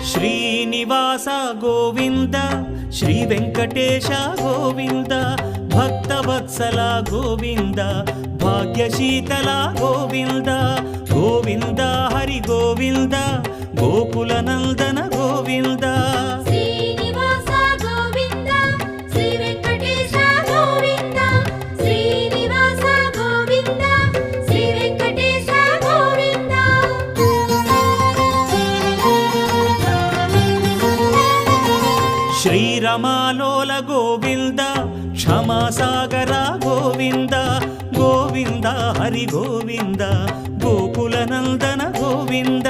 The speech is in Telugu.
శ్రీనివాస గోవింద శ్రీ వెంకటేశ గోవింద భక్తవత్సల గోవింద భాగ్యశీతల గోవింద గోవింద హరి గోవింద గోకుల నందన గోవింద శ్రీనివాస గోవింద శ్రీ వెంకటేశ గోవింద శ్రీనివాస గోవింద శ్రీ వెంకటేశ గోవింద శ్రీరమాలోల గోవింద క్షమాసాగర గోవింద గోవింద హరి గోవింద గోకుల నందన గోవింద